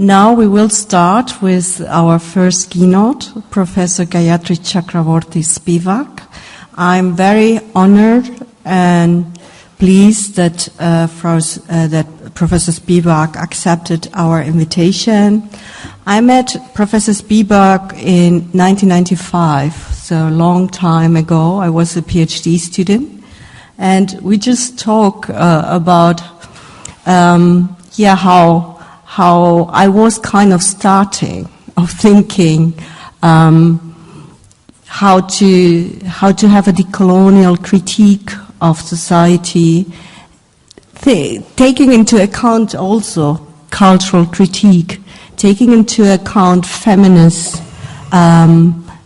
Now we will start with our first keynote, Professor Gayatri Chakravorty Spivak. I'm very honored and pleased that Professor Spivak accepted our invitation. I met Professor Spivak in 1995, so a long time ago. I was a PhD student, and we just talk about how I was kind of starting of thinking how to have a decolonial critique of society, taking into account also cultural critique, taking into account feminist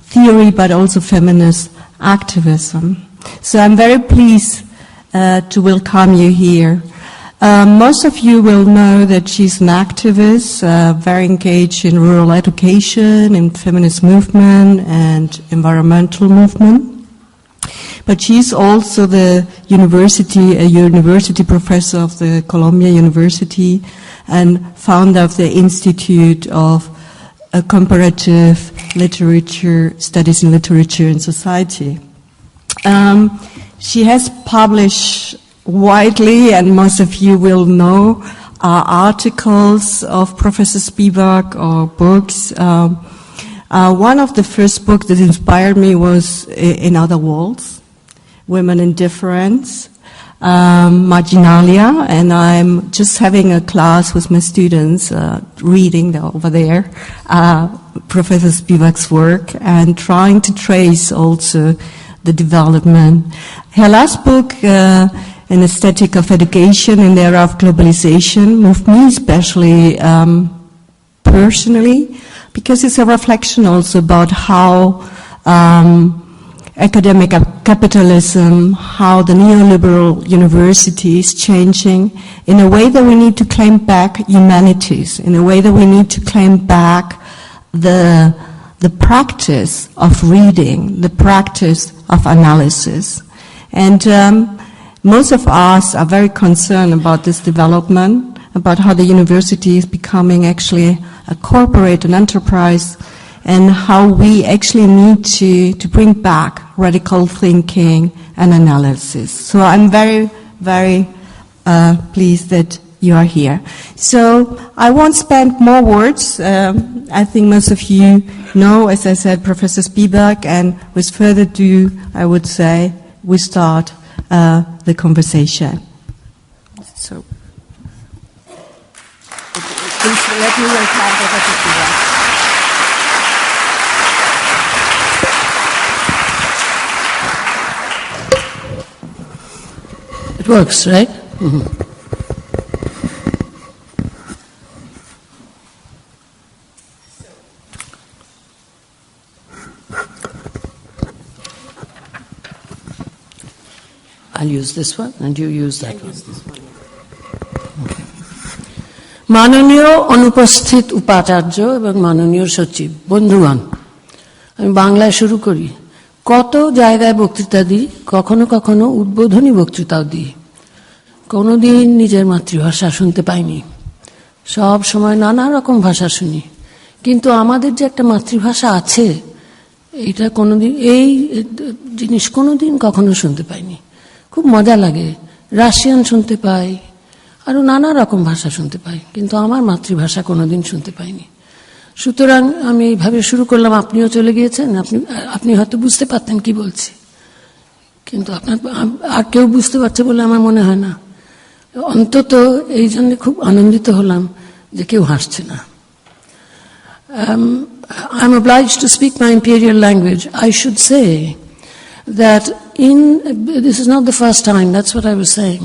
theory, but also feminist activism. So I'm very pleased to welcome you here. Most of you will know that she's an activist, very engaged in rural education, in feminist movement and environmental movement. But she's also a university professor of the Columbia University and founder of the Institute of Comparative Literature, Studies in Literature and Society. She has published widely, and most of you will know, articles of Professor Spivak or books. One of the first books that inspired me was In Other Worlds, Women in Difference, Marginalia, and I'm just having a class with my students, reading over there, Professor Spivak's work, and trying to trace also the development. Her last book, An Aesthetic of Education in the Era of Globalization, moved me especially personally, because it's a reflection also about how academic capitalism, how the neoliberal university is changing in a way that we need to claim back humanities, in a way that we need to claim back the practice of reading, the practice of analysis. And most of us are very concerned about this development, about how the university is becoming actually a corporate, an enterprise, and how we actually need to bring back radical thinking and analysis. So I'm very, very pleased that you are here. So I won't spend more words. I think most of you know, as I said, Professor Spivak, and with further ado, I would say we start the conversation. So, please let me welcome Professor Spivak. It works, right? Mm-hmm. I'll use this one, and you use that one. Okay. মাননীয় অনুপস্থিত উপাচার্য এবং মাননীয় সচিব, বন্ধুগণ, আমি বাংলায় শুরু করি। কত জায়গায় বক্তৃতা দিই, কখনো কখনো উদ্বোধনী বক্তৃতাও দিই। কোনোদিন নিজের মাতৃভাষা শুনতে পাইনি। সব সময় নানা রকম ভাষা শুনি, কিন্তু আমাদের যে একটা মাতৃভাষা আছে, এটা কোনোদিন, এই জিনিস কোনোদিন কখনো শুনতে পাইনি। খুব মজা লাগে। রাশিয়ান শুনতে পাই, আরো নানা রকম ভাষা শুনতে পাই, কিন্তু আমার মাতৃভাষা কোনোদিন শুনতে পাইনি। সুতরাং আমি এইভাবে শুরু করলাম। আপনিও চলে গিয়েছেন, আপনি হয়তো বুঝতে পারতেন কি বলছি, কিন্তু আপনার আর কেউ বুঝতে পারছে বলে আমার মনে হয় না। অন্তত এই জন্য খুব আনন্দিত হলাম যে কেউ হাসছে না। I'm obliged to speak my imperial language. I should say that this is not the first time, that's what I was saying.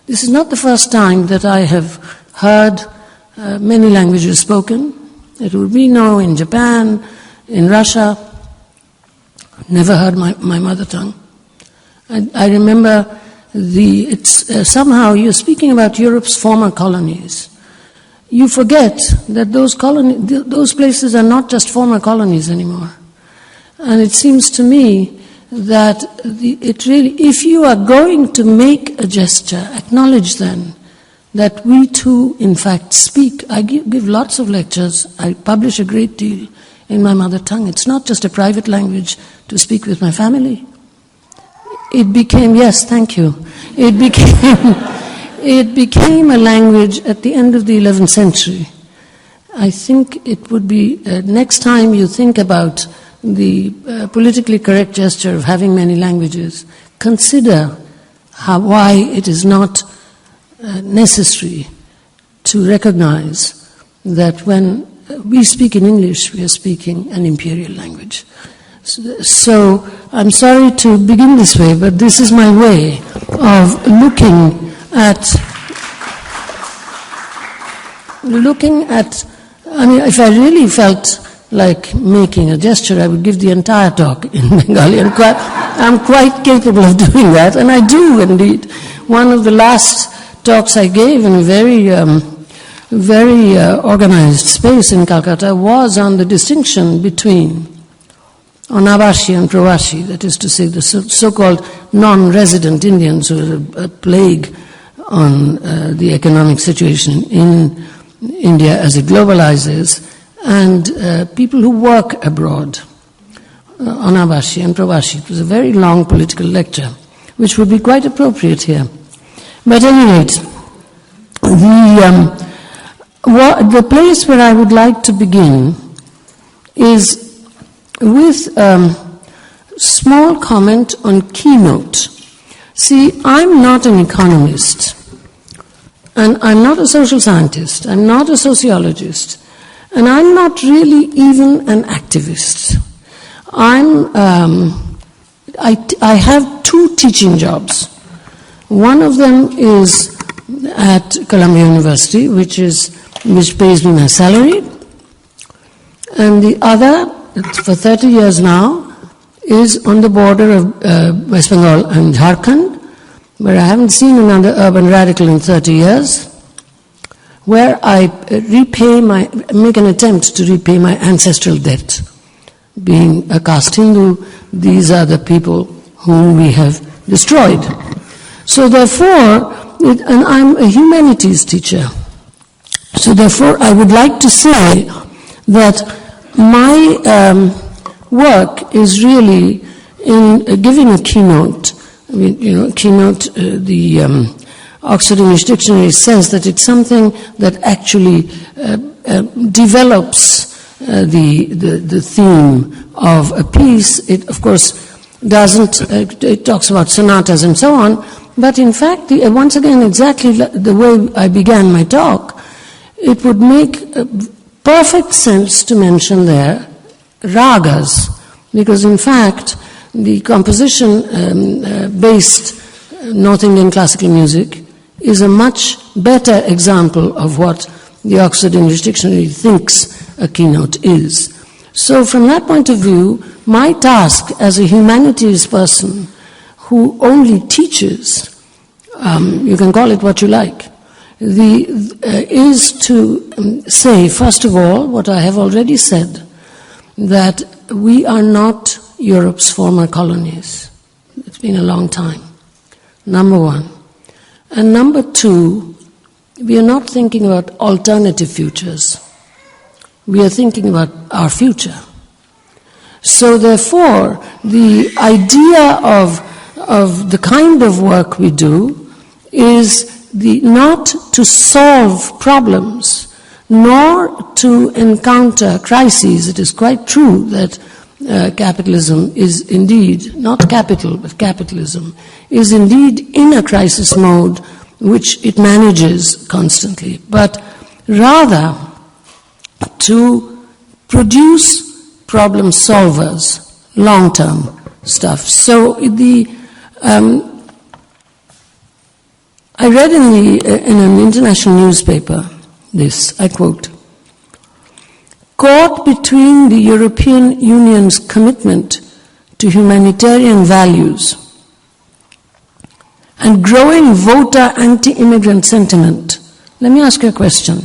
This is not the first time that I have heard many languages spoken. It would be no in Japan, in Russia. Never heard my mother tongue. I remember somehow you're speaking about Europe's former colonies. You forget that those places are not just former colonies anymore. And it seems to me that if you are going to make a gesture, acknowledge then that we too, in fact, speak. I give lots of lectures. I publish a great deal in my mother tongue. It's not just a private language to speak with my family. It became, yes, thank you. It became a language at the end of the 11th century. I think it would be, next time you think about the politically correct gesture of having many languages, consider why it is not necessary to recognize that when we speak in English, we are speaking an imperial language. So I'm sorry to begin this way, but this is my way of looking at, I mean, if I really felt like making a gesture, I would give the entire talk in Bengali. I'm quite capable of doing that, and I do indeed. One of the last talks I gave in a very organized space in Calcutta was on the distinction between Anavashi and Pravasi, that is to say the so-called non-resident Indians who are a plague on the economic situation in India as it globalizes, and people who work abroad, Anavashi and Pravasi. It was a very long political lecture, which would be quite appropriate here. But at any rate, the place where I would like to begin is with a small comment on keynote. See, I'm not an economist, and I'm not a social scientist, I'm not a sociologist, and I'm not really even an activist. I have two teaching jobs. One of them is at Columbia University, which pays me my salary, and the other, for 30 years now, is on the border of West Bengal and Jharkhand, where I haven't seen another urban radical in 30 years, where I make an attempt to repay my ancestral debt. Being a caste Hindu, these are the people whom we have destroyed. So therefore, and I'm a humanities teacher, so therefore I would like to say that my work is really in giving a keynote. I mean, keynote, the Oxford English Dictionary says that it's something that actually develops the theme of a piece. It, of course, doesn't, it talks about sonatas and so on, but in fact, once again, exactly the way I began my talk, it would make perfect sense to mention there ragas, because in fact, the composition based North Indian classical music is a much better example of what the Oxford English Dictionary thinks a keynote is. So from that point of view, my task as a humanities person who only teaches, you can call it what you like, is to say, first of all, what I have already said, that we are not Europe's former colonies. It's been a long time, number one. And number two, we are not thinking about alternative futures. We are thinking about our future. So therefore, the idea of the kind of work we do is not to solve problems, nor to encounter crises. It is quite true that capitalism is indeed, not capital, but capitalism, is indeed in a crisis mode which it manages constantly, but rather to produce problem solvers, long-term stuff. So I read in an international newspaper this, I quote, "Caught between the European Union's commitment to humanitarian values and growing voter anti-immigrant sentiment." Let me ask you a question.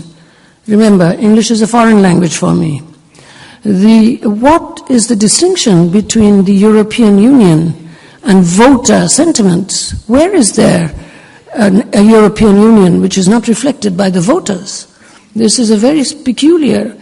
Remember, English is a foreign language for me. What is the distinction between the European Union and voter sentiments? Where is there a European Union which is not reflected by the voters. This is a very peculiar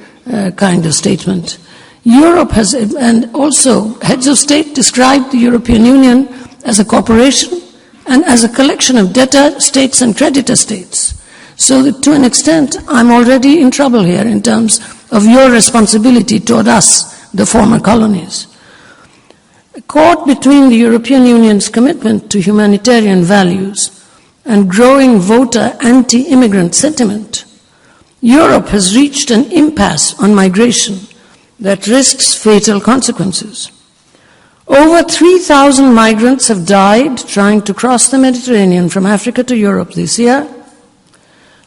kind of statement. Europe has, and also heads of state described the European Union as a corporation and as a collection of debtor states and creditor states. So that to an extent, I'm already in trouble here in terms of your responsibility toward us, the former colonies. Caught between the European Union's commitment to humanitarian values and growing voter anti-immigrant sentiment, Europe has reached an impasse on migration that risks fatal consequences. Over 3,000 migrants have died trying to cross the Mediterranean from Africa to Europe this year.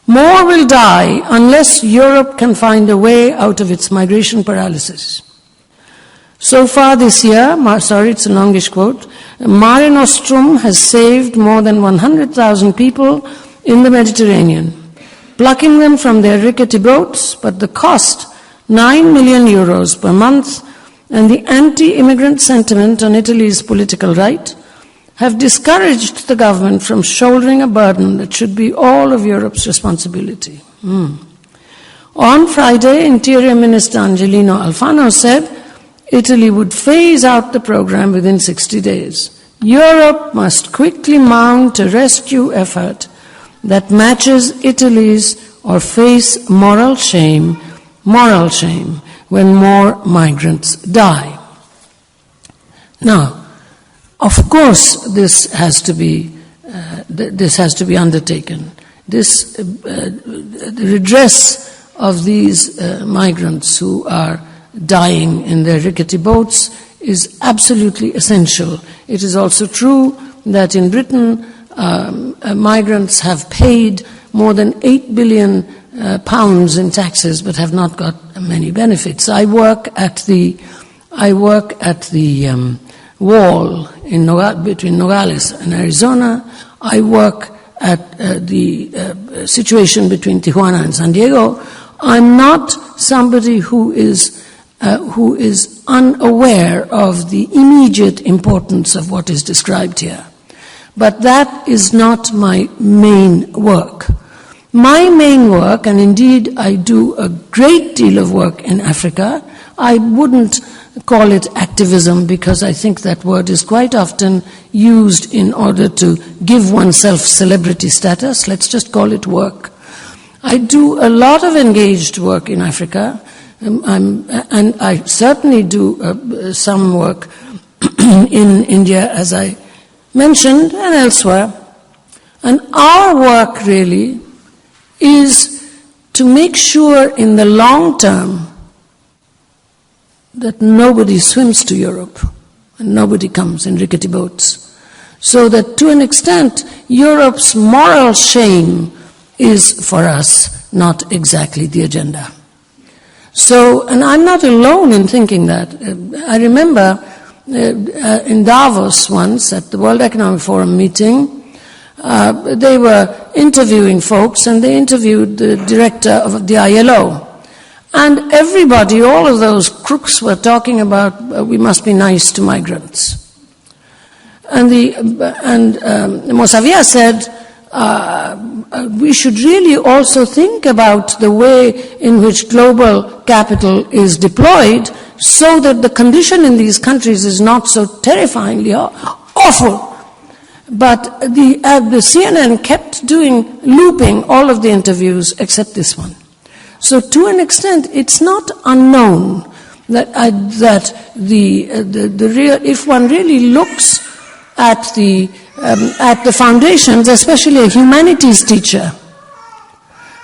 More will die unless Europe can find a way out of its migration paralysis. So far this year, sorry, it's a longish quote, Mare Nostrum has saved more than 100,000 people in the Mediterranean, plucking them from their rickety boats, but the cost, 9 million euros per month, and the anti-immigrant sentiment on Italy's political right have discouraged the government from shouldering a burden that should be all of Europe's responsibility. On Friday, Interior Minister Angelino Alfano said Italy would phase out the program within 60 days. Europe must quickly mount a rescue effort that matches Italy's or face moral shame when more migrants die. Now, of course, this has to be undertaken. The redress of these migrants who are dying in their rickety boats is absolutely essential. It is also true that in Britain, migrants have paid more than 8 billion pounds in taxes, but have not got many benefits. I work at the wall between Nogales and Arizona. I work at the situation between Tijuana and San Diego. I'm not somebody who is unaware of the immediate importance of what is described here. But that is not my main work. My main work, and indeed I do a great deal of work in Africa, I wouldn't call it activism because I think that word is quite often used in order to give oneself celebrity status. Let's just call it work. I do a lot of engaged work in Africa, and I certainly do some work in India, as I mentioned, and elsewhere. And our work really is to make sure in the long term that nobody swims to Europe and nobody comes in rickety boats. So that to an extent, Europe's moral shame is for us not exactly the agenda. So, and I'm not alone in thinking that. I remember in Davos once at the World Economic Forum meeting, they were interviewing folks, and they interviewed the director of the ILO. And everybody, all of those crooks were talking about we must be nice to migrants. And Mosavia said we should really also think about the way in which global capital is deployed so that the condition in these countries is not so terrifyingly awful. But the CNN kept looping all of the interviews except this one. So to an extent, it's not unknown that if one really looks at the foundations, especially a humanities teacher,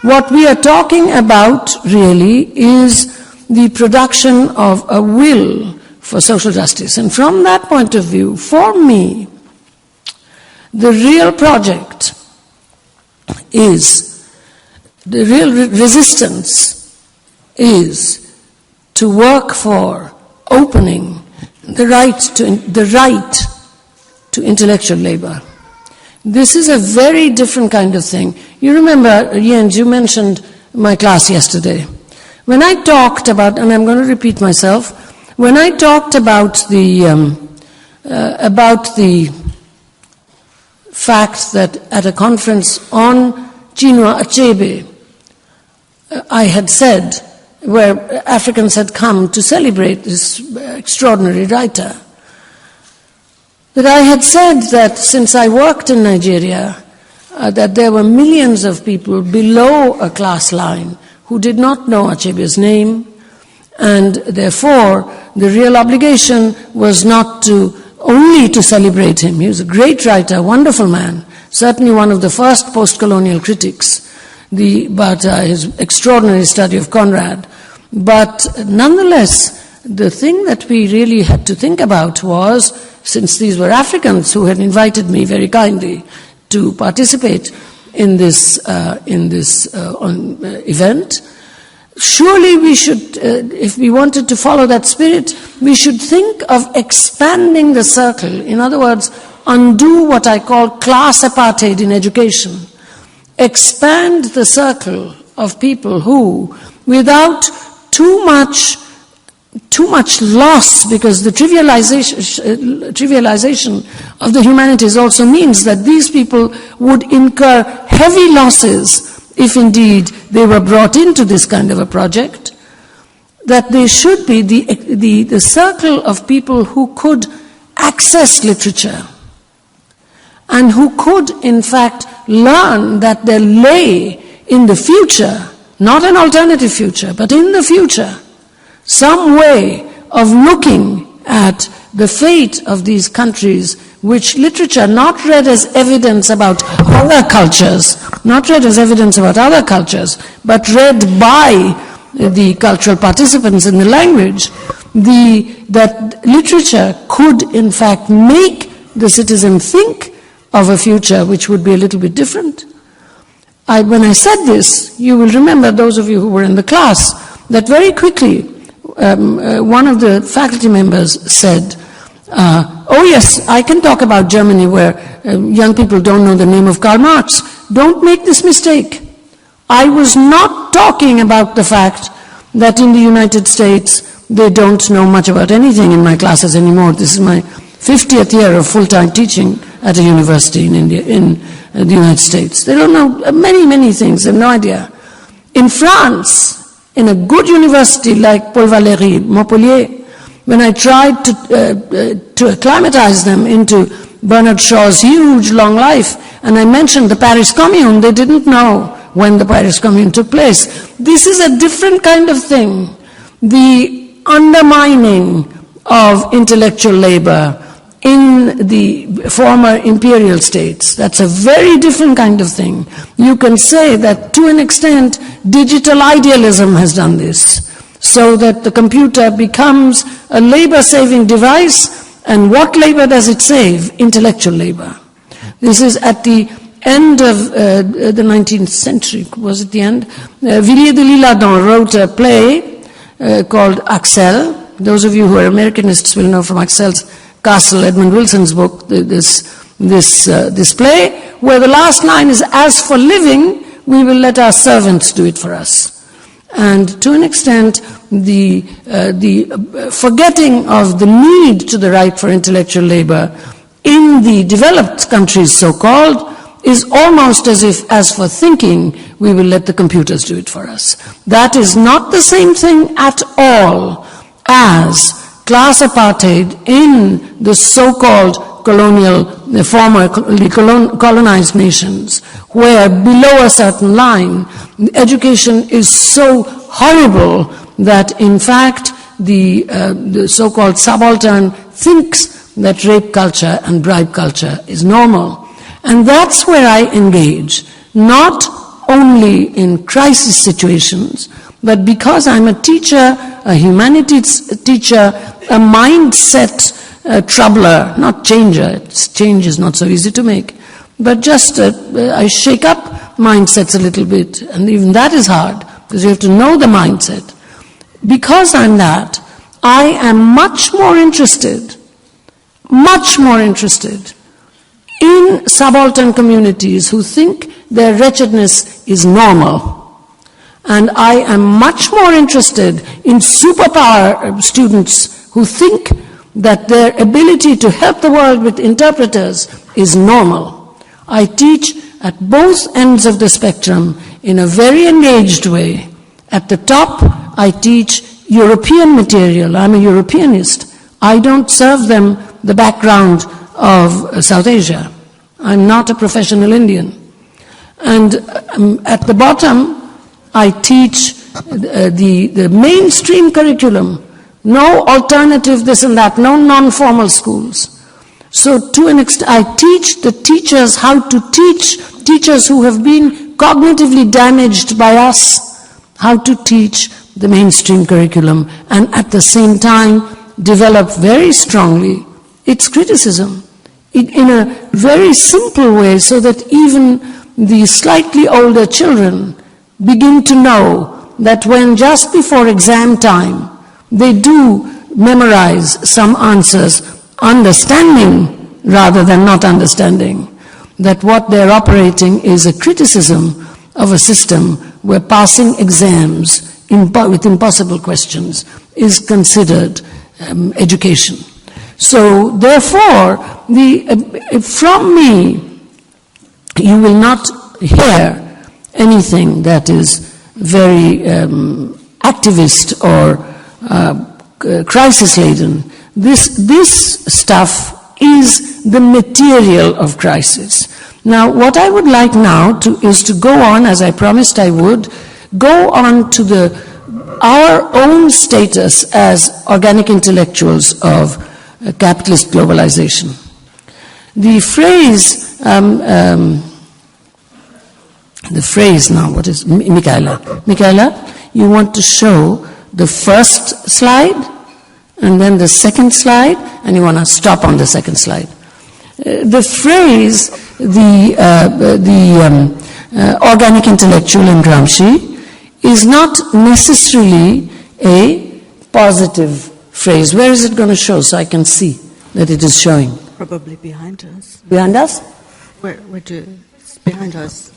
what we are talking about really is the production of a will for social justice. And from that point of view, for me, the real project is, the real resistance is to work for opening the right to intellectual labor. This is a very different kind of thing. You remember, Jens, you mentioned my class yesterday. When I talked about, and I'm going to repeat myself, when I talked about the fact that at a conference on Chinua Achebe, I had said, where Africans had come to celebrate this extraordinary writer, that I had said that since I worked in Nigeria, that there were millions of people below a class line who did not know Achebe's name, and therefore the real obligation was not only to celebrate him. He was a great writer, wonderful man, certainly one of the first post-colonial critics, but his extraordinary study of Conrad. But nonetheless, the thing that we really had to think about was, since these were Africans who had invited me very kindly to participate in this event, surely we should, if we wanted to follow that spirit, we should think of expanding the circle. In other words, undo what I call class apartheid in education. Expand the circle of people who, without too much loss, because the trivialization of the humanities also means that these people would incur heavy losses if indeed they were brought into this kind of a project, that they should be the circle of people who could access literature and who could in fact learn that there lay in the future, not an alternative future, but in the future, some way of looking at the fate of these countries, which literature, not read as evidence about other cultures, but read by the cultural participants in the language, that literature could in fact make the citizen think of a future which would be a little bit different. When I said this, you will remember, those of you who were in the class, that very quickly one of the faculty members said, oh yes, I can talk about Germany where young people don't know the name of Karl Marx. Don't make this mistake. I was not talking about the fact that in the United States they don't know much about anything in my classes anymore. This is my 50th year of full-time teaching at a university in India, in the United States. They don't know many things. They have no idea. In France, in a good university like Paul Valéry, Montpellier, when I tried to acclimatize them into Bernard Shaw's huge, long life, and I mentioned the Paris Commune, they didn't know when the Paris Commune took place. This is a different kind of thing. The undermining of intellectual labor in the former imperial states, that's a very different kind of thing. You can say that to an extent, digital idealism has done this, so that the computer becomes a labor-saving device, and what labor does it save? Intellectual labor. This is at the end of the 19th century, was it the end? Villiers de l'Isle-Adam wrote a play called Axel. Those of you who are Americanists will know from Axel's Castle, Edmund Wilson's book, this play, where the last line is, as for living, we will let our servants do it for us. And to an extent, the forgetting of the need to the right for intellectual labor in the developed countries, so-called, is almost as if, as for thinking, we will let the computers do it for us. That is not the same thing at all as class apartheid in the so-called colonial, the formerly colonized nations, where below a certain line, education is so horrible that in fact the so-called subaltern thinks that rape culture and bribe culture is normal. And that's where I engage, not only in crisis situations, but because I'm a teacher, a humanities teacher, a mindset troubler, not changer. Change is not so easy to make, but just I shake up mindsets a little bit, and even that is hard, because you have to know the mindset. Because I'm that, I am much more interested in subaltern communities who think their wretchedness is normal. And I am much more interested in superpower students who think that their ability to help the world with interpreters is normal. I teach at both ends of the spectrum in a very engaged way. At the top, I teach European material. I'm a Europeanist. I don't serve them the background of South Asia. I'm not a professional Indian. And at the bottom, I teach the mainstream curriculum. No alternative this and that, no non-formal schools. So to an extent, I teach the teachers how to teach, teachers who have been cognitively damaged by us, how to teach the mainstream curriculum, and at the same time develop very strongly its criticism in a very simple way, so that even the slightly older children begin to know that when just before exam time they do memorize some answers, understanding rather than not understanding, that what they're operating is a criticism of a system where passing exams with impossible questions is considered education. So therefore, from me, you will not hear anything that is very activist or crisis-laden. This stuff is the material of crisis. Now, what I would like now is to go on, as I promised I would, go on to our own status as organic intellectuals of capitalist globalization. The phrase now, what is, Michaela? Michaela, you want to show the first slide, and then the second slide, and you want to stop on the second slide. The phrase, organic intellectual in Gramsci, is not necessarily a positive phrase. Where is it going to show so I can see that it is showing? Probably behind us. Behind us? It's behind us.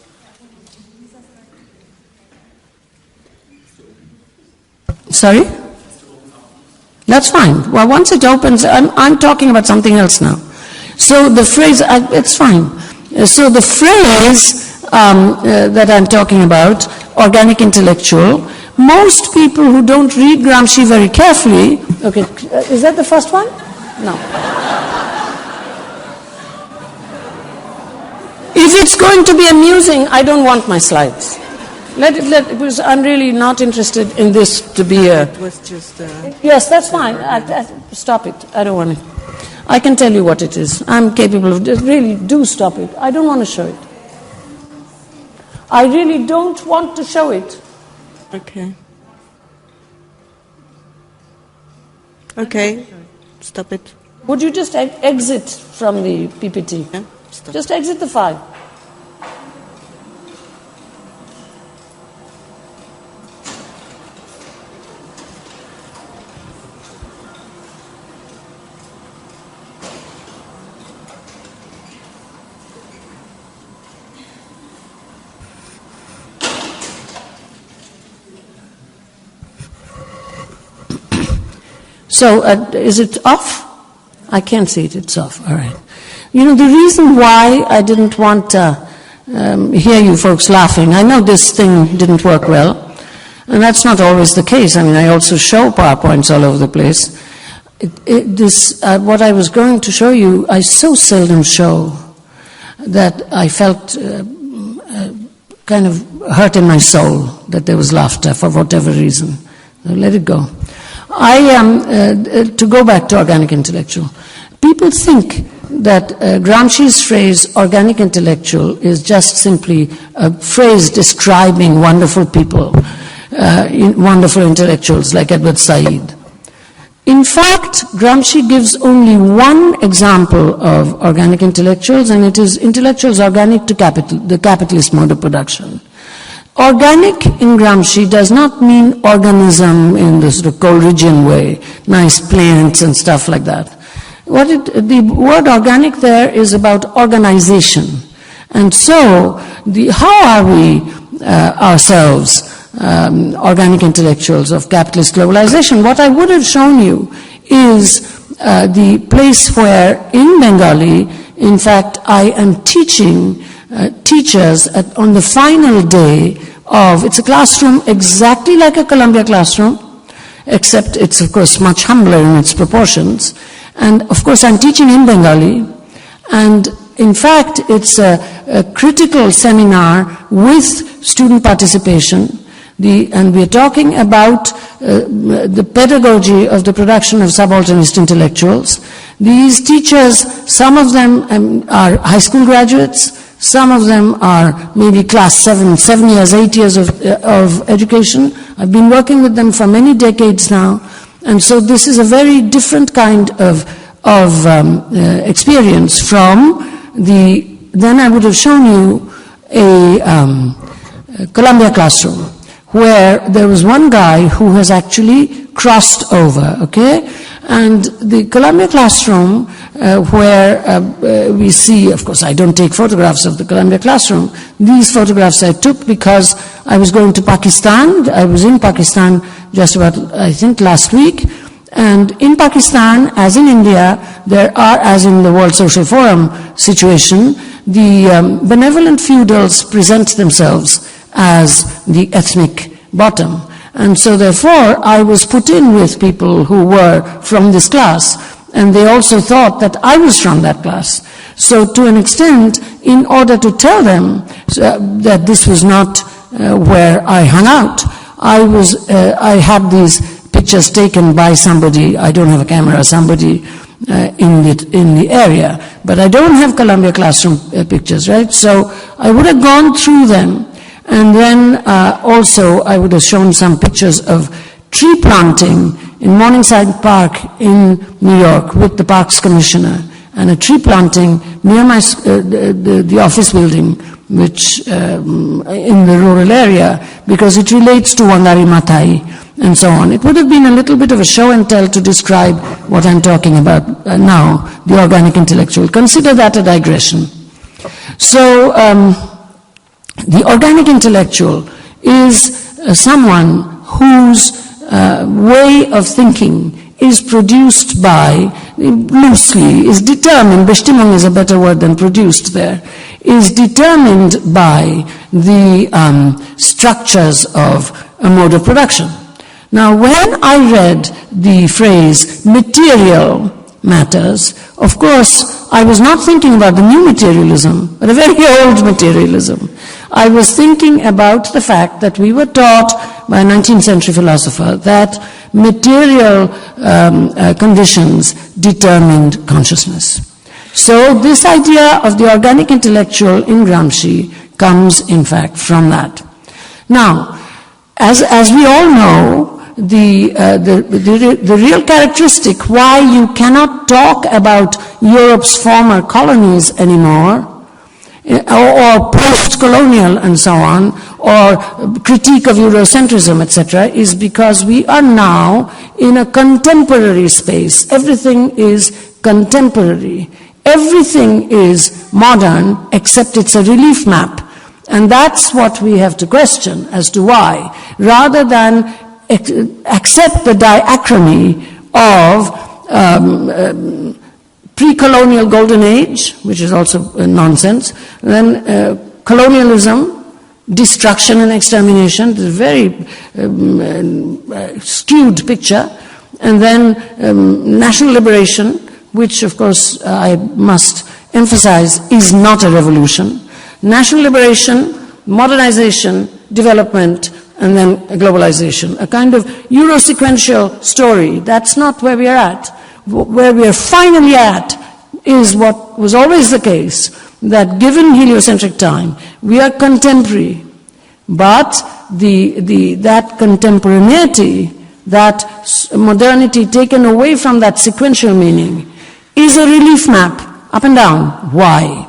Sorry? That's fine. Well, once it opens, I'm talking about something else now. So the phrase, it's fine. So the phrase that I'm talking about, organic intellectual, most people who don't read Gramsci very carefully, okay, is that the first one? No. If it's going to be amusing, I don't want my slides. Because I'm really not interested in this to be a... It was just... Yes, that's fine. Stop it. I don't want it. I can tell you what it is. I'm capable of... Really, do stop it. I don't want to show it. I really don't want to show it. Okay. Okay. Stop it. Would you just exit from the PPT? Yeah, stop. Just exit the file. So, is it off? I can't see it, it's off, all right. You know, the reason why I didn't want to hear you folks laughing, I know this thing didn't work well, and that's not always the case. I mean, I also show PowerPoints all over the place. What I was going to show you, I so seldom show that I felt kind of hurt in my soul that there was laughter for whatever reason. So let it go. To go back to organic intellectual, people think that Gramsci's phrase organic intellectual is just simply a phrase describing wonderful people, wonderful intellectuals like Edward Said. In fact, Gramsci gives only one example of organic intellectuals, and it is intellectuals organic to the capitalist mode of production. Organic in Gramsci does not mean organism in the sort of Coleridgean way, nice plants and stuff like that. The word organic there is about organization. And so, how are we ourselves organic intellectuals of capitalist globalization? What I would have shown you is the place where in Bengali, in fact, I am teaching teachers on the final day of, it's a classroom exactly like a Columbia classroom, except it's of course much humbler in its proportions. And of course I'm teaching in Bengali, and in fact it's a critical seminar with student participation. And we are talking about the pedagogy of the production of subalternist intellectuals. These teachers, some of them are high school graduates, some of them are maybe class 7 years, 8 years of education. I've been working with them for many decades now, and so this is a very different kind of experience from then I would have shown you a Columbia classroom, where there was one guy who has actually crossed over, okay? And the Columbia classroom, where we see, of course, I don't take photographs of the Columbia classroom. These photographs I took because I was going to Pakistan. I was in Pakistan just about, I think, last week. And in Pakistan, as in India, there are, as in the World Social Forum situation, the benevolent feudals present themselves as the ethnic bottom. And so therefore, I was put in with people who were from this class, and they also thought that I was from that class. So to an extent, in order to tell them that this was not where I hung out, I had these pictures taken by somebody, I don't have a camera, somebody in the area, but I don't have Columbia classroom pictures, right? So I would have gone through them. And then also I would have shown some pictures of tree planting in Morningside Park in New York with the Parks Commissioner, and a tree planting near the office building, which in the rural area, because it relates to Wangari Maathai and so on. It would have been a little bit of a show and tell to describe what I'm talking about now, the organic intellectual. Consider that a digression. So, the organic intellectual is someone whose way of thinking is produced by, loosely, is determined, Bestimmung is a better word than produced there, is determined by the structures of a mode of production. Now, when I read the phrase material matters, of course, I was not thinking about the new materialism, but a very old materialism. I was thinking about the fact that we were taught by a 19th century philosopher that material conditions determined consciousness. So this idea of the organic intellectual in Gramsci comes, in fact, from that. Now, as we all know, the real characteristic why you cannot talk about Europe's former colonies anymore, or post-colonial and so on, or critique of Eurocentrism, etc., is because we are now in a contemporary space. Everything is contemporary. Everything is modern, except it's a relief map. And that's what we have to question as to why, rather than accept the diachrony of pre-colonial golden age, which is also nonsense, then colonialism, destruction and extermination, this is a very skewed picture, and then national liberation, which of course I must emphasize is not a revolution. National liberation, modernization, development, and then globalization, a kind of Euro-sequential story. That's not where we are at. Where we are finally at is what was always the case, that given heliocentric time, we are contemporary, but that contemporaneity, that modernity taken away from that sequential meaning, is a relief map, up and down. Why?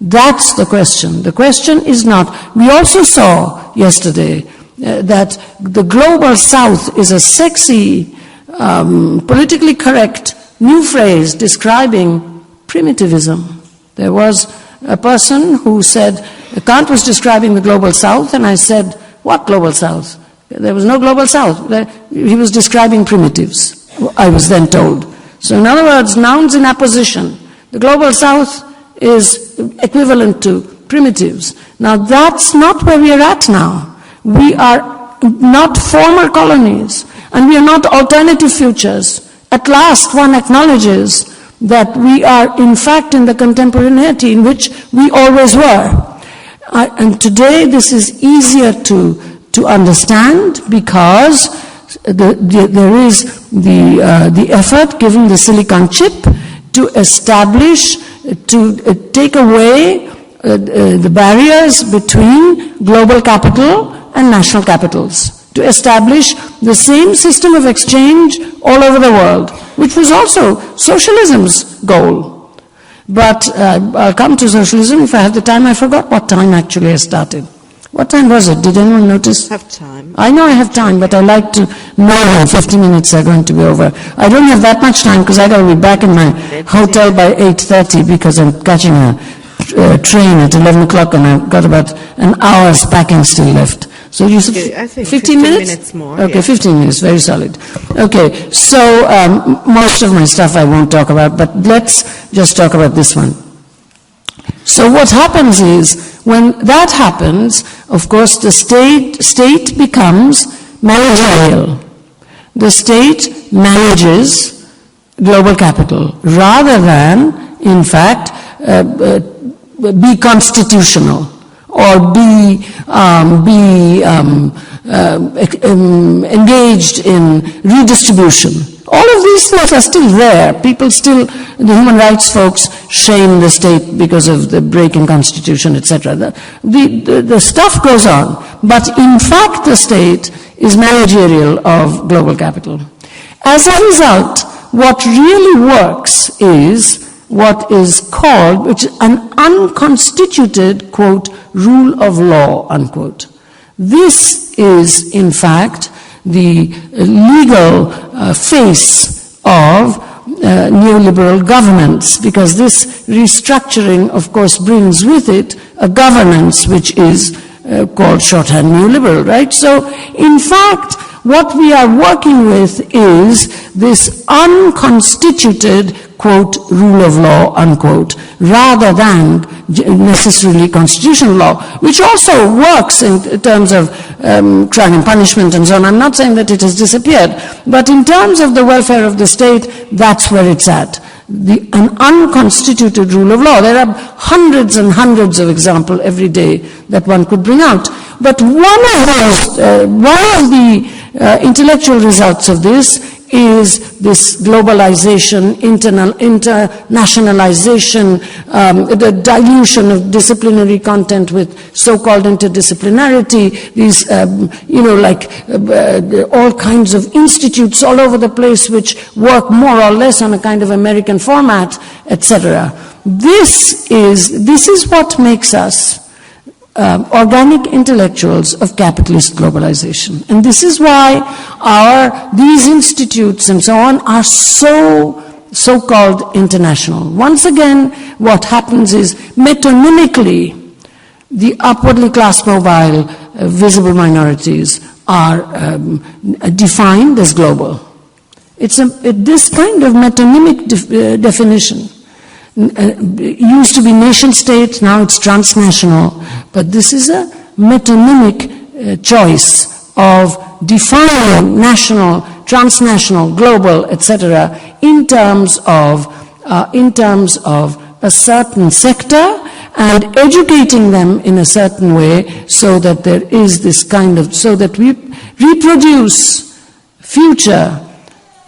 That's the question. The question is not, we also saw yesterday that the global south is a sexy, politically correct new phrase describing primitivism. There was a person who said, Kant was describing the global south, and I said, what global south? There was no global south. He was describing primitives, I was then told. So in other words, nouns in apposition. The global south is equivalent to primitives. Now that's not where we are at now. We are not former colonies, and we are not alternative futures. At last one acknowledges that we are in fact in the contemporaneity in which we always were. And today this is easier to understand because there is the effort given the silicon chip to establish, to take away the barriers between global capital and national capitals, to establish the same system of exchange all over the world, which was also socialism's goal. But I'll come to socialism if I have the time. I forgot what time actually I started. What time was it? Did anyone notice? Have time. I know I have time, but I like to know when 50 minutes are going to be over. I don't have that much time because I got to be back in my hotel by 8:30 because I'm catching a train at 11 o'clock and I've got about an hour's packing still left. So you said I think 15 minutes? More. Okay, Yeah. 15 minutes, very solid. Okay, so most of my stuff I won't talk about, but let's just talk about this one. So what happens is, when that happens, of course the state becomes managerial. The state manages global capital rather than, in fact, be constitutional or be engaged in redistribution. All of these things are still there. People still, the human rights folks shame the state because of the break in constitution, etc. The stuff goes on. But in fact the state is managerial of global capital. As a result, what really works is what is called, which is an unconstituted, quote, rule of law, unquote. This is, in fact, the legal face of neoliberal governments, because this restructuring, of course, brings with it a governance which is called shorthand neoliberal, right? So, in fact, what we are working with is this unconstituted, quote, rule of law, unquote, rather than necessarily constitutional law, which also works in terms of crime and punishment and so on. I'm not saying that it has disappeared, but in terms of the welfare of the state, that's where it's at. An unconstituted rule of law. There are hundreds and hundreds of examples every day that one could bring out. But one of the intellectual results of this is this globalization, internationalization, the dilution of disciplinary content with so-called interdisciplinarity, these, all kinds of institutes all over the place which work more or less on a kind of American format, etc. This is what makes us organic intellectuals of capitalist globalization. And this is why these institutes and so on are so-called international. Once again, what happens is metonymically, the upwardly class mobile visible minorities are defined as global. It's this kind of metonymic definition. It used to be nation state, now it's transnational, but this is a metonymic choice of defining national, transnational, global, etc. in terms of a certain sector and educating them in a certain way so that there is this kind of, so that we reproduce future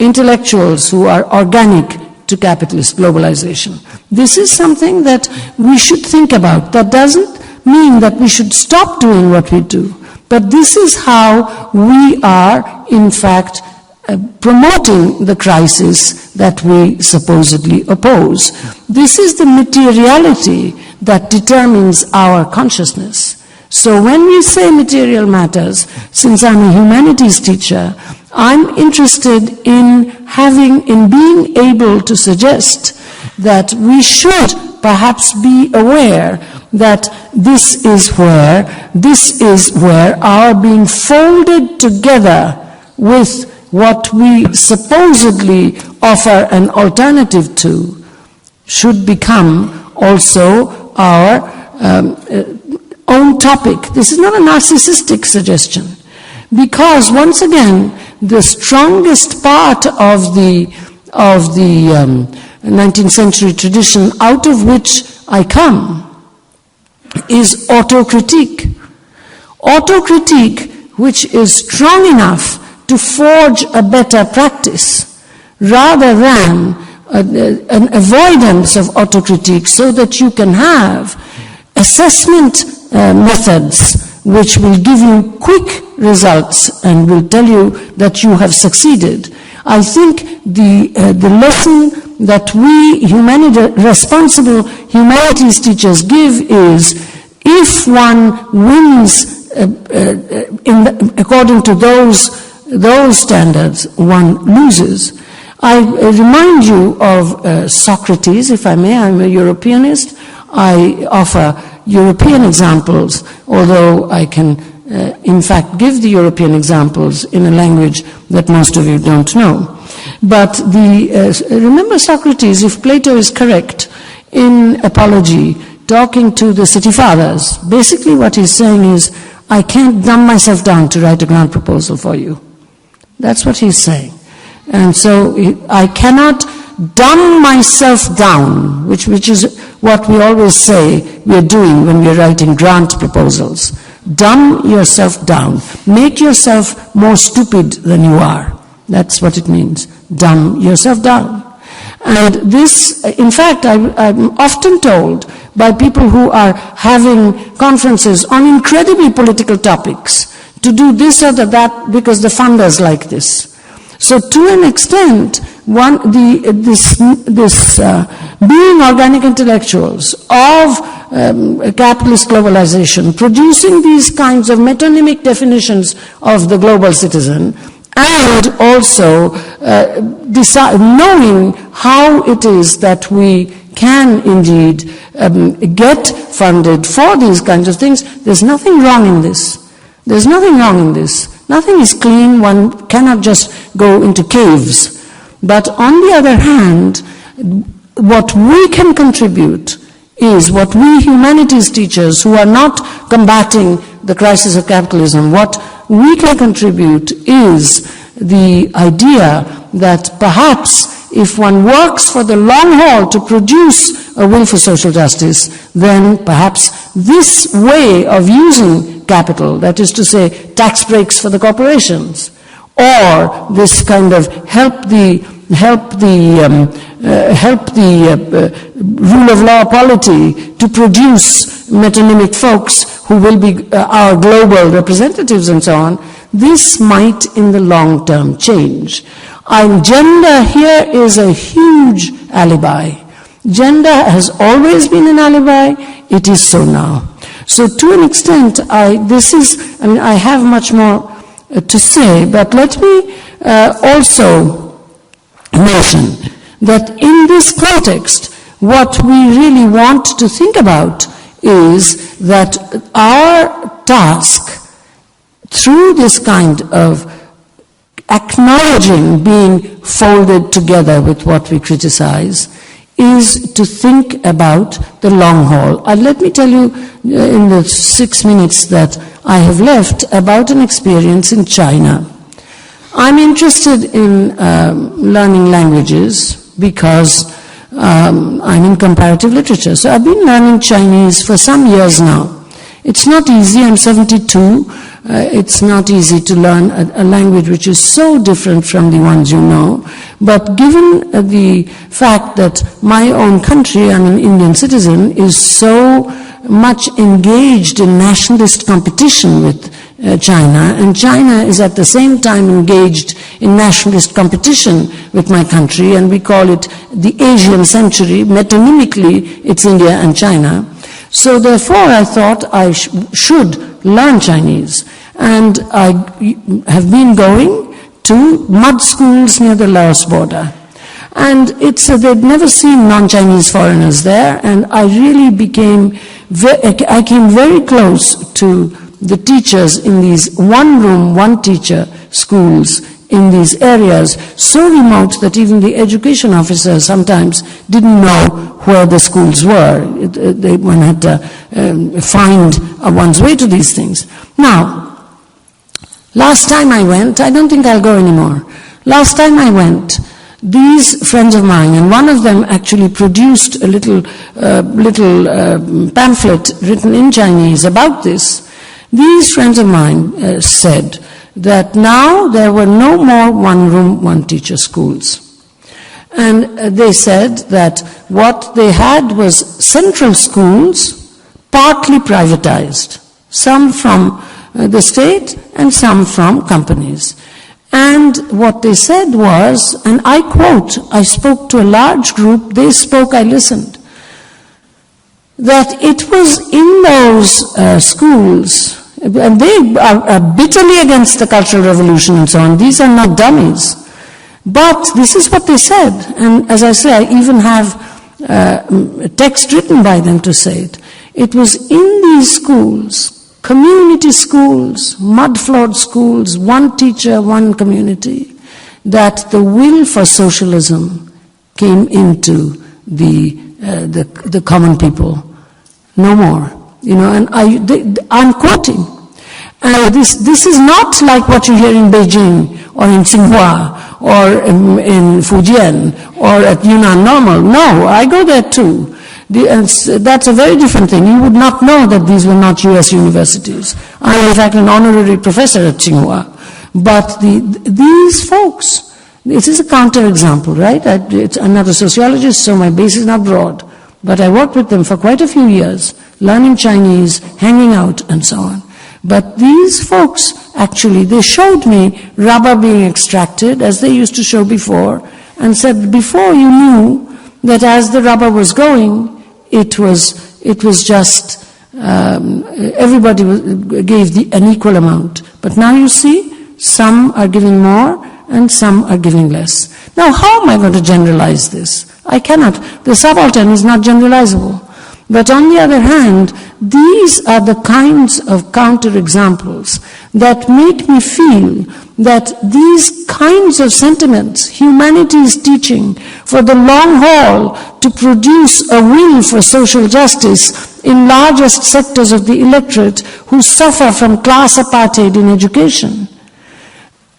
intellectuals who are organic to capitalist globalization. This is something that we should think about. That doesn't mean that we should stop doing what we do, but this is how we are, in fact, promoting the crisis that we supposedly oppose. This is the materiality that determines our consciousness. So when we say material matters, since I'm a humanities teacher, I'm interested in being able to suggest that we should perhaps be aware that this is where our being folded together with what we supposedly offer an alternative to should become also our own topic. This is not a narcissistic suggestion, because once again, the strongest part of the 19th century tradition out of which I come is autocritique. Autocritique which is strong enough to forge a better practice, rather than an avoidance of autocritique, so that you can have assessment methods which will give you quick results and will tell you that you have succeeded. I think the lesson that we responsible humanities teachers give is, if one wins according to those standards, one loses. I remind you of Socrates, if I may. I'm a Europeanist. I offer European examples, although I can in fact give the European examples in a language that most of you don't know. But remember Socrates, if Plato is correct, in Apology, talking to the city fathers, basically what he's saying is, I can't dumb myself down to write a grant proposal for you. That's what he's saying. And so I cannot dumb myself down, which is what we always say we're doing when we're writing grant proposals. Dumb yourself down. Make yourself more stupid than you are. That's what it means. Dumb yourself down. And this, in fact, I'm often told by people who are having conferences on incredibly political topics to do this or that because the funders like this. So to an extent, being organic intellectuals of capitalist globalization, producing these kinds of metonymic definitions of the global citizen, and also knowing how it is that we can indeed get funded for these kinds of things, there's nothing wrong in this. There's nothing wrong in this. Nothing is clean. One cannot just go into caves. But on the other hand, what we can contribute is what we humanities teachers who are not combating the crisis of capitalism, what we can contribute is the idea that perhaps if one works for the long haul to produce a will for social justice, then perhaps this way of using capital, that is to say, tax breaks for the corporations, or this kind of help the rule of law polity to produce metonymic folks who will be our global representatives and so on, this might in the long term change. Gender here is a huge alibi. Gender has always been an alibi, it is so now. So to an extent, I have much more to say, but let me also mention that in this context, what we really want to think about is that our task, through this kind of acknowledging being folded together with what we criticize, is to think about the long haul. Let me tell you in the 6 minutes that I have left about an experience in China. I'm interested in learning languages because I'm in comparative literature. So I've been learning Chinese for some years now. It's not easy. I'm 72. It's not easy to learn a language which is so different from the ones you know. But given the fact that my own country, I'm an Indian citizen, is so much engaged in nationalist competition with China, and China is at the same time engaged in nationalist competition with my country, and we call it the Asian century. Metonymically, it's India and China. So therefore, I thought I should learn Chinese. And I have been going to mud schools near the Laos border. And they'd never seen non-Chinese foreigners there, and I really I came very close to the teachers in these one-room, one-teacher schools in these areas, so remote that even the education officers sometimes didn't know where the schools were. One had to find one's way to these things. Now, last time I went, I don't think I'll go anymore. Last time I went, these friends of mine, and one of them actually produced a little pamphlet written in Chinese about this. These friends of mine said that now there were no more one-room, one-teacher schools. And they said that what they had was central schools, partly privatized, some from the state and some from companies. And what they said was, and I quote, I spoke to a large group, they spoke, I listened, that it was in those schools, and they are bitterly against the Cultural Revolution and so on, these are not dummies, but this is what they said, and as I say, I even have a text written by them to say it. It was in these schools, community schools, mud-floored schools, one teacher, one community, that the will for socialism came into the common people. No more. You know, and I'm quoting. This is not like what you hear in Beijing or in Tsinghua or in Fujian or at Yunnan Normal. No, I go there too. That's a very different thing. You would not know that these were not US universities. I am in fact an honorary professor at Tsinghua. But these folks, this is a counterexample, right? I'm not a sociologist, so my base is not broad. But I worked with them for quite a few years, learning Chinese, hanging out, and so on. But these folks, actually, they showed me rubber being extracted, as they used to show before, and said, before you knew that as the rubber was going, it was just, everybody gave an equal amount. But now you see, some are giving more, and some are giving less. Now, how am I going to generalize this? I cannot. The subaltern is not generalizable. But on the other hand, these are the kinds of counterexamples that make me feel that these kinds of sentiments, humanity is teaching for the long haul to produce a will for social justice in largest sectors of the electorate who suffer from class apartheid in education,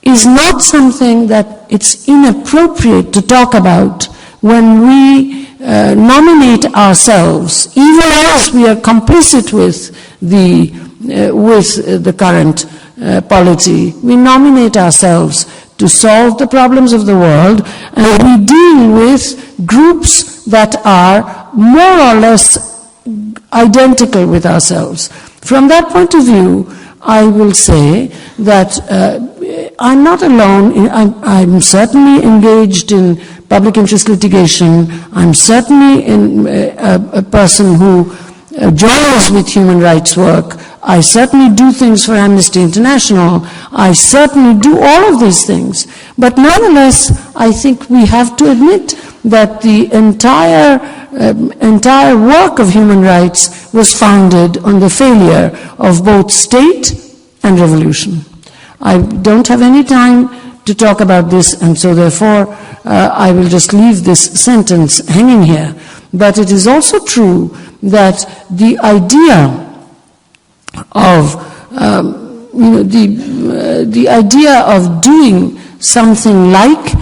is not something that it's inappropriate to talk about when we nominate ourselves, even as we are complicit with the current polity. We nominate ourselves to solve the problems of the world, and we deal with groups that are more or less identical with ourselves. From that point of view, I will say that I'm not alone. I'm certainly engaged in public interest litigation. I'm certainly a person who joins with human rights work. I certainly do things for Amnesty International. I certainly do all of these things. But nonetheless, I think we have to admit that the entire work of human rights was founded on the failure of both state and revolution. I don't have any time to talk about this, and so therefore I will just leave this sentence hanging here. But it is also true that the idea of the idea of doing something like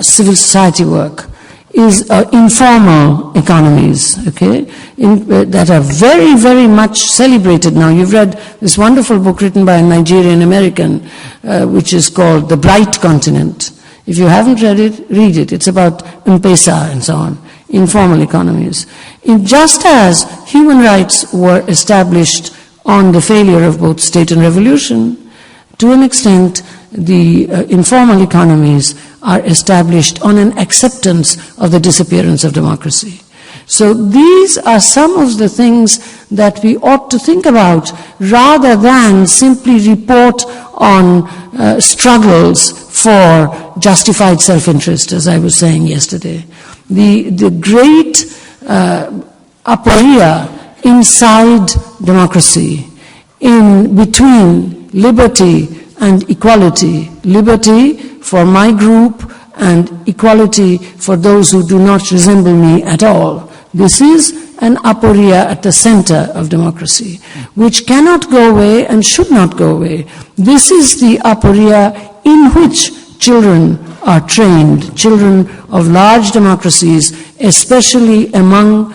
civil society work is informal economies, okay, that are very, very much celebrated now. You've read this wonderful book written by a Nigerian American, which is called The Bright Continent. If you haven't read it, read it. It's about M-Pesa and so on, informal economies. Just as human rights were established on the failure of both state and revolution, to an extent, the informal economies are established on an acceptance of the disappearance of democracy. So these are some of the things that we ought to think about rather than simply report on struggles for justified self-interest, as I was saying yesterday. The great aporia inside democracy, in between liberty and equality. Liberty for my group and equality for those who do not resemble me at all. This is an aporia at the center of democracy, which cannot go away and should not go away. This is the aporia in which children are trained, children of large democracies, especially among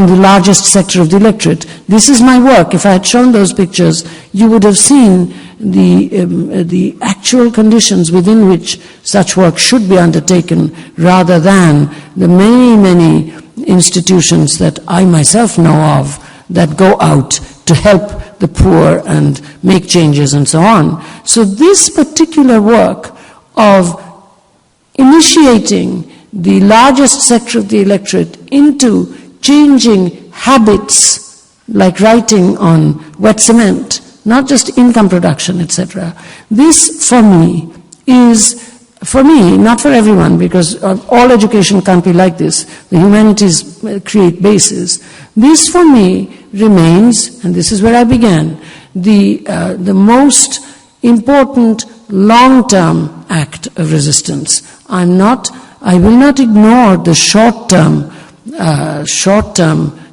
the largest sector of the electorate. This is my work. If I had shown those pictures, you would have seen the actual conditions within which such work should be undertaken, rather than the many, many institutions that I myself know of that go out to help the poor and make changes and so on. So this particular work of initiating the largest sector of the electorate into changing habits, like writing on wet cement, not just income production, etc. This, for me, not for everyone, because all education can't be like this. The humanities create bases. This, for me, remains, and this is where I began, the most important long-term act of resistance. I will not ignore the short-term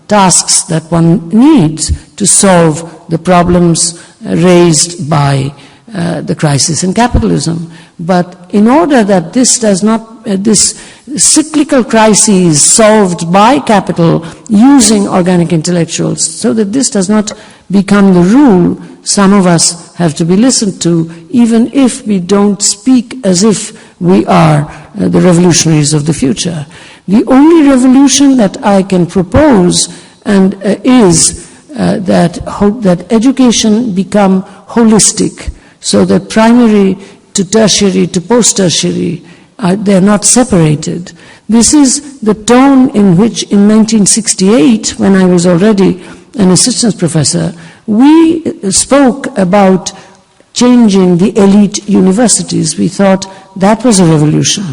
tasks that one needs to solve the problems raised by the crisis in capitalism. But in order that this cyclical crises solved by capital using organic intellectuals, so that this does not become the rule, some of us have to be listened to, even if we don't speak as if we are the revolutionaries of the future. The only revolution that I can propose is that education become holistic, so that primary to tertiary to post-tertiary, they're not separated. This is the tone in which in 1968, when I was already an assistant professor, we spoke about changing the elite universities. We thought that was a revolution.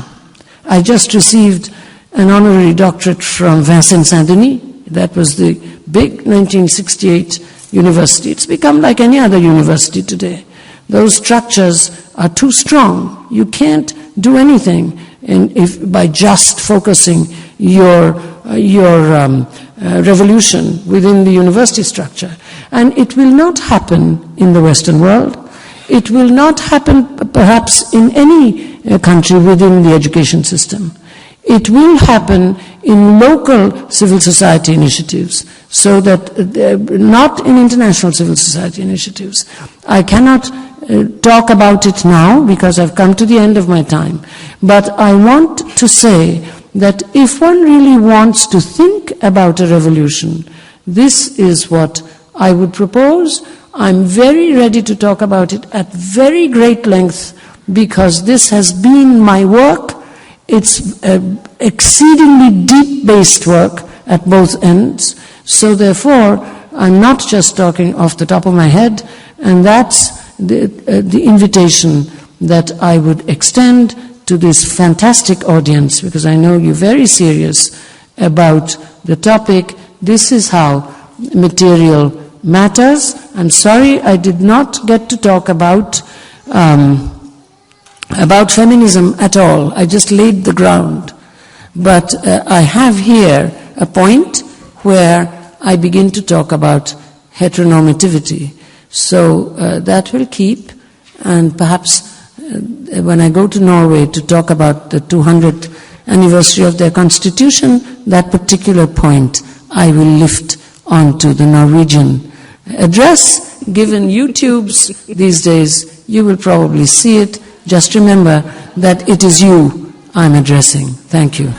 I just received an honorary doctorate from Vincent Saint-Denis. That was the big 1968 university. It's become like any other university today. Those structures are too strong. You can't do anything by just focusing your revolution within the university structure. And it will not happen in the Western world. It will not happen perhaps in any country within the education system. It will happen in local civil society initiatives, so that not in international civil society initiatives. I cannot talk about it now because I've come to the end of my time, but I want to say that if one really wants to think about a revolution, this is what I would propose. I'm very ready to talk about it at very great length, because this has been my work. It's exceedingly deep-based work at both ends. So therefore, I'm not just talking off the top of my head, and that's the invitation that I would extend to this fantastic audience, because I know you're very serious about the topic. This is how material matters. I'm sorry I did not get to talk about feminism at all. I just laid the ground. But I have here a point where I begin to talk about heteronormativity. So that will keep, and perhaps when I go to Norway to talk about the 200th anniversary of their constitution, that particular point I will lift onto the Norwegian address. Given YouTubes these days, you will probably see it. Just remember that it is you I'm addressing. Thank you.